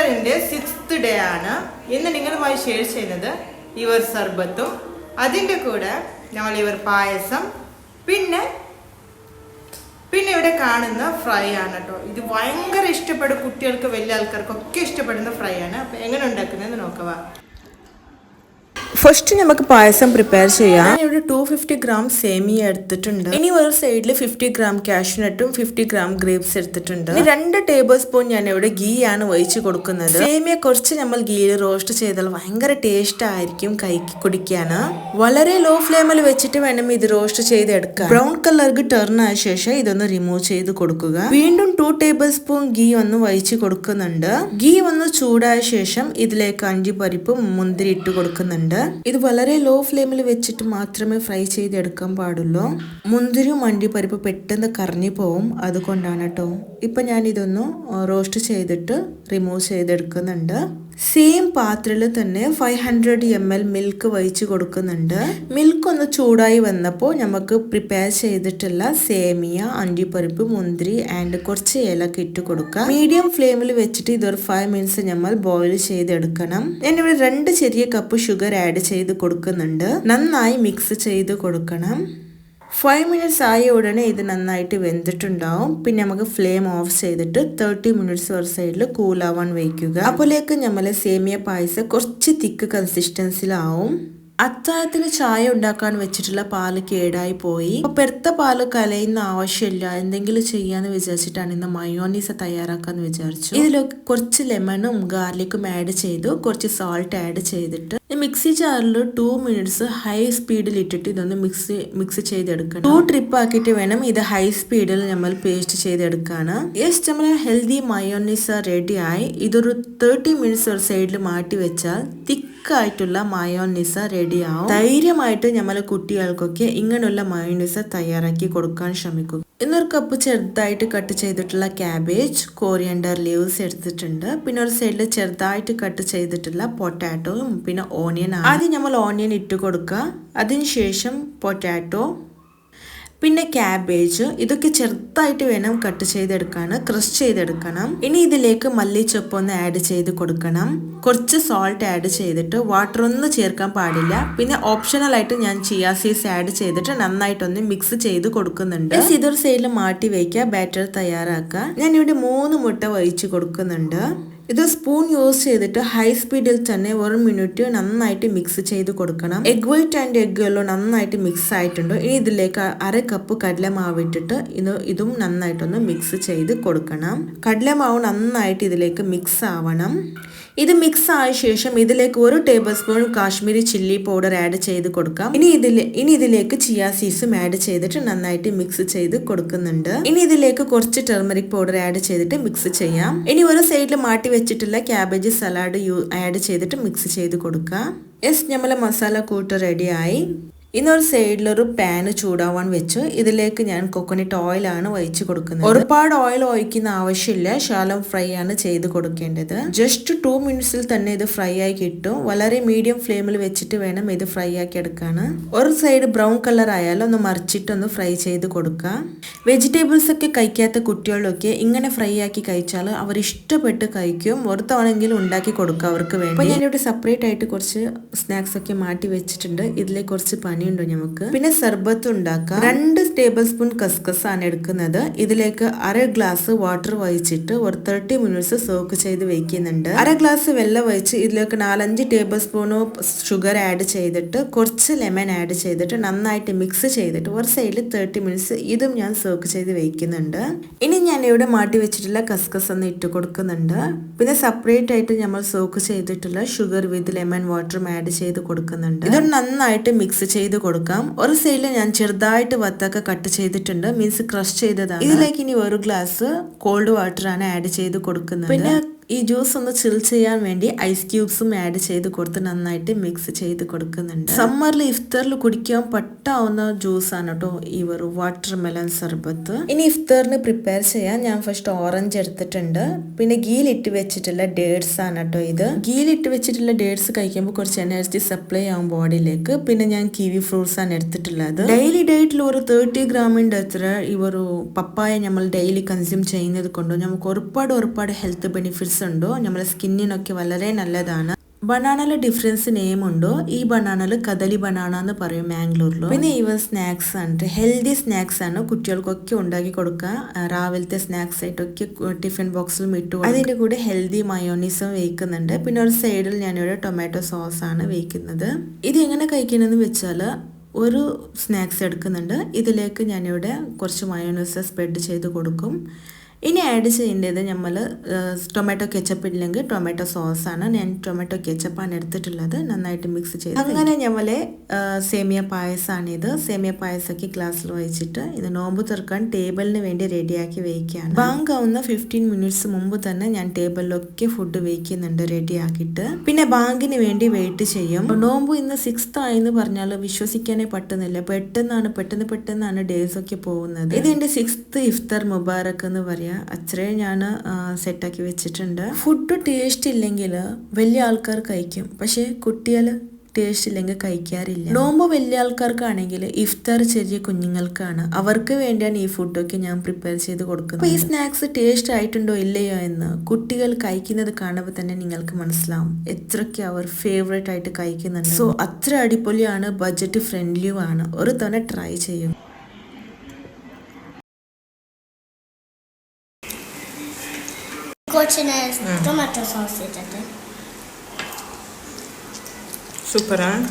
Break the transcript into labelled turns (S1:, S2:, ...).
S1: ഇഫ്താറിൻ്റെ 6th day ആണ് ഇന്ന് നിങ്ങളുമായി ഷെയർ ചെയ്യുന്നത്. ഇവർ സർബത്തും അതിൻ്റെ കൂടെ ഞങ്ങൾ ഇവർ പായസം പിന്നെ ഇവിടെ കാണുന്ന ഫ്രൈ ആണ് കേട്ടോ. ഇത് ഭയങ്കര ഇഷ്ടപ്പെടും കുട്ടികൾക്ക് വലിയ ആൾക്കാർക്കൊക്കെ ഇഷ്ടപ്പെടുന്ന ഫ്രൈ ആണ്. അപ്പം എങ്ങനെ ഉണ്ടാക്കുന്നതെന്ന് നോക്കുക. ഫസ്റ്റ് നമുക്ക് പായസം പ്രിപ്പയർ ചെയ്യാം. ഇവിടെ 250 ഗ്രാം സേമിയ എടുത്തിട്ടുണ്ട്. ഇനി ഒരു സൈഡിൽ 50 ഗ്രാം കാഷ്യൂനട്ടും 50 ഗ്രാം ഗ്രേപ്സ് എടുത്തിട്ടുണ്ട്. 2 ടേബിൾ സ്പൂൺ ഞാൻ ഇവിടെ ഗീ ആണ് ഒഴിച്ച് കൊടുക്കുന്നത്. സേമിയ കുറച്ച് നമ്മൾ ഗീയിൽ റോസ്റ്റ് ചെയ്താൽ ഭയങ്കര ടേസ്റ്റ് ആയിരിക്കും കൈക്ക് കുടിക്കാന്. വളരെ ലോ ഫ്ലെയിമിൽ വെച്ചിട്ട് വേണം ഇത് റോസ്റ്റ് ചെയ്തെടുക്കാൻ. ബ്രൗൺ കളർക്ക് ടേൺ ആയ ശേഷം ഇതൊന്ന് റിമൂവ് ചെയ്ത് കൊടുക്കുക. വീണ്ടും 2 ടേബിൾ സ്പൂൺ ഗീ ഒന്ന് ഒഴിച്ച് കൊടുക്കുന്നുണ്ട്. ഗീ ഒന്ന് ചൂടായ ശേഷം ഇതിലേക്ക് അണ്ടിപ്പരിപ്പും മുന്തിരി ഇട്ട് കൊടുക്കുന്നുണ്ട്. ഇത് വളരെ ലോ ഫ്ലെയിമിൽ വെച്ചിട്ട് മാത്രമേ ഫ്രൈ ചെയ്തെടുക്കാൻ പാടുള്ളൂ. മുന്തിരിയും അണ്ടിപ്പരിപ്പ് പെട്ടെന്ന് കറങ്ങി പോവും, അതുകൊണ്ടാണ് കേട്ടോ. ഇപ്പൊ ഞാൻ ഇതൊന്ന് റോസ്റ്റ് ചെയ്തിട്ട് റിമൂവ് ചെയ്തെടുക്കുന്നുണ്ട്. സെയിം പാത്രത്തിൽ തന്നെ 500 ml മിൽക്ക് ഒഴിച്ച് കൊടുക്കുന്നുണ്ട്. മിൽക്ക് ഒന്ന് ചൂടായി വന്നപ്പോൾ നമുക്ക് പ്രിപ്പയർ ചെയ്തിട്ടുള്ള സേമിയ, അണ്ടിപ്പരിപ്പ്, മുന്തിരി ആൻഡ് കുറച്ച് ഏലക്ക ഇട്ട് കൊടുക്കാം. മീഡിയം ഫ്ലെയിമിൽ വെച്ചിട്ട് ഇതൊരു 5 മിനിറ്റ്സ് നമ്മൾ ബോയിൽ ചെയ്തെടുക്കണം. ഞാനിവിടെ 2 ചെറിയ കപ്പ് ഷുഗർ ആഡ് ചെയ്ത് കൊടുക്കുന്നുണ്ട്. നന്നായി മിക്സ് ചെയ്ത് കൊടുക്കണം. 5 മിനിറ്റ്സ് ആയ ഉടനെ ഇത് നന്നായിട്ട് വെന്തിട്ടുണ്ടാവും. പിന്നെ നമുക്ക് ഫ്ലെയിം ഓഫ് ചെയ്തിട്ട് 30 മിനിറ്റ്സ് ഒരു സൈഡിൽ കൂളാവാൻ വയ്ക്കുക. അപ്പോഴേക്ക് നമ്മളെ സേമിയ പായസം കുറച്ച് തിക്ക് കൺസിസ്റ്റൻസിലാവും. അത്താഴത്തിന് ചായ ഉണ്ടാക്കാൻ വെച്ചിട്ടുള്ള പാല് കേടായി പോയി. പെരുത്ത പാല് കലയുന്ന ആവശ്യമില്ല, എന്തെങ്കിലും ചെയ്യാന്ന് വിചാരിച്ചിട്ടാണ് ഇന്ന് മയോണീസ് തയ്യാറാക്കാന്ന് വിചാരിച്ചു. ഇതിലൊക്കെ കുറച്ച് ലെമണും ഗാർലിക്കും ആഡ് ചെയ്തു, കുറച്ച് ആഡ് ചെയ്തിട്ട് മിക്സി ജാറിൽ 2 മിനിറ്റ്സ് ഹൈ സ്പീഡിൽ ഇട്ടിട്ട് ഇതൊന്ന് മിക്സ് ചെയ്തെടുക്കണം. 2 ട്രിപ്പ് ആക്കിയിട്ട് വേണം ഇത് ഹൈ സ്പീഡിൽ നമ്മൾ പേസ്റ്റ് ചെയ്തെടുക്കാണ്. നമ്മളെ ഹെൽത്തി മയോണീസ് റെഡി ആയി. ഇതൊരു 30 മിനിറ്റ്സ് ഒരു സൈഡിൽ മാറ്റി വെച്ചാൽ ആയിട്ടുള്ള മയോണീസ് റെഡി ആവും. ധൈര്യമായിട്ട് നമ്മളെ കുട്ടികൾക്കൊക്കെ ഇങ്ങനെയുള്ള മയോണീസ് തയ്യാറാക്കി കൊടുക്കാൻ ശ്രമിക്കുക. ഇന്നൊരു കപ്പ് ചെറുതായിട്ട് കട്ട് ചെയ്തിട്ടുള്ള ക്യാബേജ്, കോറിയൻഡർ ലീവ്സ് എടുത്തിട്ടുണ്ട്. പിന്നെ ഒരു സൈഡിൽ ചെറുതായിട്ട് കട്ട് ചെയ്തിട്ടുള്ള പൊട്ടാറ്റോയും പിന്നെ ഓണിയൻ. ആദ്യം നമ്മൾ ഓണിയൻ ഇട്ട് കൊടുക്കുക. അതിനുശേഷം പൊട്ടാറ്റോ, പിന്നെ ക്യാബേജ്, ഇതൊക്കെ ചെറുതായിട്ട് വേണം കട്ട് ചെയ്തെടുക്കാൻ, ക്രഷ് ചെയ്തെടുക്കണം. ഇനി ഇതിലേക്ക് മല്ലിച്ചപ്പ് ഒന്ന് ആഡ് ചെയ്ത് കൊടുക്കണം. കുറച്ച് സോൾട്ട് ആഡ് ചെയ്തിട്ട് വാട്ടർ ഒന്നും ചേർക്കാൻ പാടില്ല. പിന്നെ ഓപ്ഷണൽ ആയിട്ട് ഞാൻ ചിയ സീഡ്സ് ആഡ് ചെയ്തിട്ട് നന്നായിട്ടൊന്ന് മിക്സ് ചെയ്ത് കൊടുക്കുന്നുണ്ട്. ഇതൊരു സൈഡിൽ മാറ്റി വയ്ക്കുക, ബാറ്റർ തയ്യാറാക്കുക. ഞാൻ ഇവിടെ 3 മുട്ട ഒഴിച്ച് കൊടുക്കുന്നുണ്ട്. ഇത് സ്പൂൺ യൂസ് ചെയ്തിട്ട് ഹൈ സ്പീഡിൽ തന്നെ 1 മിനിറ്റ് നന്നായിട്ട് മിക്സ് ചെയ്ത് കൊടുക്കണം. Egg white and egg yellow നന്നായിട്ട് മിക്സ് ആയിട്ടുണ്ട്. ഇനി ഇതിലേക്ക് 1/2 കപ്പ് കടലമാവ് ഇട്ടിട്ട് ഇതും നന്നായിട്ടൊന്ന് മിക്സ് ചെയ്ത് കൊടുക്കണം. കടലമാവ് നന്നായിട്ട് ഇതിലേക്ക് മിക്സ് ആവണം. ഇത് മിക്സ് ആയ ശേഷം ഇതിലേക്ക് 1 table spoon Kashmiri chilli powder add ചെയ്ത് കൊടുക്കാം. ഇനി ഇതിലേക്ക് ചിയ സീഡ്സും ആഡ് ചെയ്തിട്ട് നന്നായിട്ട് മിക്സ് ചെയ്ത് കൊടുക്കുന്നുണ്ട്. ഇനി ഇതിലേക്ക് കുറച്ച് ടർമറിക് പൗഡർ ആഡ് ചെയ്തിട്ട് മിക്സ് ചെയ്യാം. ഇനി ഒരു സൈഡിൽ മാറ്റി വെച്ചിട്ടുള്ള ക്യാബേജ് സലാഡ് ആഡ് ചെയ്തിട്ട് മിക്സ് ചെയ്ത് കൊടുക്കാം. നമ്മളെ മസാല കൂട്ട് റെഡിയായി. ഇന്നൊരു സൈഡിലൊരു പാന് ചൂടാവാൻ വെച്ചു. ഇതിലേക്ക് ഞാൻ കോക്കനട്ട് ഓയിലാണ് ഒഴിച്ച് കൊടുക്കുന്നത്. ഒരുപാട് ഓയിൽ ഒഴിക്കുന്ന ആവശ്യമില്ല, ശാലം ഫ്രൈ ആണ് ചെയ്ത് കൊടുക്കേണ്ടത്. ജസ്റ്റ് 2 മിനിറ്റ്സിൽ തന്നെ ഇത് ഫ്രൈ ആയി കിട്ടും. വളരെ മീഡിയം ഫ്ലെയിമിൽ വെച്ചിട്ട് വേണം ഇത് ഫ്രൈ ആക്കി എടുക്കാൻ. ഒരു സൈഡ് ബ്രൗൺ കളർ ആയാലും ഒന്ന് മറിച്ചിട്ടൊന്ന് ഫ്രൈ ചെയ്ത് കൊടുക്കാം. വെജിറ്റബിൾസ് ഒക്കെ കഴിക്കാത്ത കുട്ടികളൊക്കെ ഇങ്ങനെ ഫ്രൈ ആക്കി കഴിച്ചാൽ അവർ ഇഷ്ടപ്പെട്ട് കഴിക്കും. ഒരു തവണെങ്കിലും ഉണ്ടാക്കി കൊടുക്കുക അവർക്ക് വേണ്ടി. അപ്പോൾ ഞാനിവിടെ സെപ്പറേറ്റ് ആയിട്ട് കുറച്ച് സ്നാക്സ് ഒക്കെ മാറ്റി വെച്ചിട്ടുണ്ട്. ഇതിലേക്ക് കുറച്ച് പണിയുണ്ടോ നമുക്ക്. പിന്നെ സർബത്ത് ഉണ്ടാക്കാം. 2 ടേബിൾ സ്പൂൺ കസ്കസ് ആണ് എടുക്കുന്നത്. ഇതിലേക്ക് 1/2 ഗ്ലാസ് വാട്ടർ ഒഴിച്ചിട്ട് ഒരു 30 മിനിറ്റ്സ് സോക്ക് ചെയ്ത് വെക്കുന്നുണ്ട്. 1/2 ഗ്ലാസ് വെള്ളം ഒഴിച്ച് ഇതിലേക്ക് 4-5 ടേബിൾ സ്പൂൺ ഷുഗർ ആഡ് ചെയ്തിട്ട് കുറച്ച് ലെമൺ ആഡ് ചെയ്തിട്ട് നന്നായിട്ട് മിക്സ് ചെയ്തിട്ട് ഒരു സൈഡിൽ 30 മിനിറ്റ്സ് ഇതും ഞാൻ സോക്ക് ചെയ്ത് വെക്കുന്നുണ്ട്. ഇനി ഞാൻ ഇവിടെ മാറ്റി വെച്ചിട്ടുള്ള കസ്കസ് ഒന്ന് ഇട്ട് കൊടുക്കുന്നുണ്ട്. പിന്നെ സെപ്പറേറ്റ് ആയിട്ട് നമ്മൾ സോക്ക് ചെയ്തിട്ടുള്ള ഷുഗർ വിത്ത് ലെമൺ വാട്ടറും ആഡ് ചെയ്ത് കൊടുക്കുന്നുണ്ട്. ഇത് നന്നായിട്ട് മിക്സ് ചെയ്ത് കൊടുക്കാം. ഒരു സൈഡിൽ ഞാൻ ചെറുതായിട്ട് വത്തക്ക കട്ട് ചെയ്തിട്ടുണ്ട്, മീൻസ് ക്രഷ് ചെയ്തതാണ്. ഇതിലേക്ക് ഇനി 1 ഗ്ലാസ് കോൾഡ് വാട്ടർ ആണ് ആഡ് ചെയ്ത് കൊടുക്കുന്നത്. പിന്നെ ഈ ജ്യൂസ് ഒന്ന് ചിൽ ചെയ്യാൻ വേണ്ടി ഐസ് ക്യൂബ്സും ആഡ് ചെയ്ത് കൊടുത്ത് നന്നായിട്ട് മിക്സ് ചെയ്ത് കൊടുക്കുന്നുണ്ട്. സമ്മറിൽ ഇഫ്താറിൽ കുടിക്കാൻ പറ്റാവുന്ന ജ്യൂസാണ് കേട്ടോ ഈ ഒരു വാട്ടർ മെലൺ സർബത്ത്. ഇനി ഇഫ്താറിന് പ്രിപ്പയർ ചെയ്യാൻ ഞാൻ ഫസ്റ്റ് ഓറഞ്ച് എടുത്തിട്ടുണ്ട്. പിന്നെ ഗീലിട്ട് വെച്ചിട്ടുള്ള ഡേറ്റ്സ് ആണ് കേട്ടോ ഇത്. ഗീലിട്ട് വെച്ചിട്ടുള്ള ഡേറ്റ്സ് കഴിക്കുമ്പോൾ കുറച്ച് എനർജി സപ്ലൈ ആവും ബോഡിയിലേക്ക്. പിന്നെ ഞാൻ കിവി ഫ്രൂട്ട്സ് ആണ് എടുത്തിട്ടുള്ളത്. ഡെയിലി ഡയറ്റിൽ ഒരു 30 ഗ്രാമിൻ്റെ അത്ര ഈ ഒരു പപ്പായ നമ്മൾ ഡെയിലി കൺസ്യൂം ചെയ്യുന്നത് കൊണ്ട് നമുക്ക് ഒരുപാട് ഹെൽത്ത് ബെനിഫിറ്റ്സ് നട്ട്സ് ഉണ്ടോ നമ്മളെ സ്കിന്നിനൊക്കെ വളരെ നല്ലതാണ്. ബനാനയില് ഡിഫറൻസ് നെയിം ഉണ്ടോ? ഈ ബനാനയില് കദളി ബനാന എന്ന് പറയും മാംഗ്ലൂരിലോ. പിന്നെ ഇവ സ്നാക്സ് ആണ്, ഹെൽത്തി സ്നാക്സ് ആണ്, കുട്ടികൾക്കൊക്കെ ഉണ്ടാക്കി കൊടുക്കുക. രാവിലത്തെ സ്നാക്സ് ആയിട്ടൊക്കെ ടിഫിൻ ബോക്സിലും ഇട്ടു കൊടുക്കുക. അതിന്റെ കൂടെ ഹെൽത്തി മയോണീസും വയ്ക്കുന്നുണ്ട്. പിന്നെ ഒരു സൈഡിൽ ഞാനിവിടെ ടൊമാറ്റോ സോസ് ആണ് വയ്ക്കുന്നത്. ഇത് എങ്ങനെ കഴിക്കണമെന്ന് വെച്ചാൽ ഒരു സ്നാക്സ് എടുക്കുന്നുണ്ട്, ഇതിലേക്ക് ഞാനിവിടെ കുറച്ച് മയോണീസ് സ്പ്രെഡ് ചെയ്ത് കൊടുക്കും. ഇനി ആഡ് ചെയ്യേണ്ടത് നമ്മൾ ടൊമാറ്റോ കെച്ചപ്പ് ഇല്ലെങ്കിൽ ടൊമാറ്റോ സോസാണ്. ഞാൻ ടൊമാറ്റോ കെച്ചപ്പാണ് എടുത്തിട്ടുള്ളത്. നന്നായിട്ട് മിക്സ് ചെയ്ത് അങ്ങനെ നമ്മളെ സേമിയ പായസമാണിത്. സേമിയ പായസമൊക്കെ ഗ്ലാസ്സിൽ വഹിച്ചിട്ട് ഇത് നോമ്പ് തുറക്കാൻ ടേബിളിന് വേണ്ടി റെഡിയാക്കി വയ്ക്കുകയാണ്. ബാങ്ക് ആവുന്ന 15 മിനിറ്റ്സ് മുമ്പ് തന്നെ ഞാൻ ടേബിളിലൊക്കെ ഫുഡ് വയ്ക്കുന്നുണ്ട് റെഡിയാക്കിയിട്ട്. പിന്നെ ബാങ്കിന് വേണ്ടി വെയിറ്റ് ചെയ്യും. നോമ്പ് ഇന്ന് 6th ആയെന്ന് പറഞ്ഞാൽ വിശ്വസിക്കാനേ പറ്റുന്നില്ല. പെട്ടെന്നാണ് ഡേയ്സ് ഒക്കെ പോകുന്നത്. ഇത് എൻ്റെ 6th ഇഫ്താർ മുബാറക് എന്ന് പറയാം. അത്രയും ഞാൻ സെറ്റാക്കി വെച്ചിട്ടുണ്ട്. ഫുഡ് ടേസ്റ്റ് ഇല്ലെങ്കിൽ വലിയ ആൾക്കാർ കഴിക്കും, പക്ഷെ കുട്ടികൾ ടേസ്റ്റ് ഇല്ലെങ്കിൽ കഴിക്കാറില്ല. നോമ്പ് വലിയ ആൾക്കാർക്കാണെങ്കിൽ ഇഫ്താർ ചെറിയ കുഞ്ഞുങ്ങൾക്കാണ്. അവർക്ക് വേണ്ടിയാണ് ഈ ഫുഡൊക്കെ ഞാൻ പ്രിപ്പയർ ചെയ്ത് കൊടുക്കുന്നത്. അപ്പോൾ ഈ സ്നാക്സ് ടേസ്റ്റ് ആയിട്ടുണ്ടോ ഇല്ലയോ എന്ന് കുട്ടികൾ കഴിക്കുന്നത് കാണുമ്പോൾ തന്നെ നിങ്ങൾക്ക് മനസ്സിലാവും എത്രയ്ക്ക് അവർ ഫേവറേറ്റ് ആയിട്ട് കഴിക്കുന്നുണ്ട്. സോ അത്ര അടിപൊളിയാണ്, ബഡ്ജറ്റ് ഫ്രണ്ട്ലിയുമാണ്. ഒരു തവണ ട്രൈ ചെയ്യും.
S2: tomato sauce ഇട്ടിട്ട്
S1: സൂപ്പറാണ്.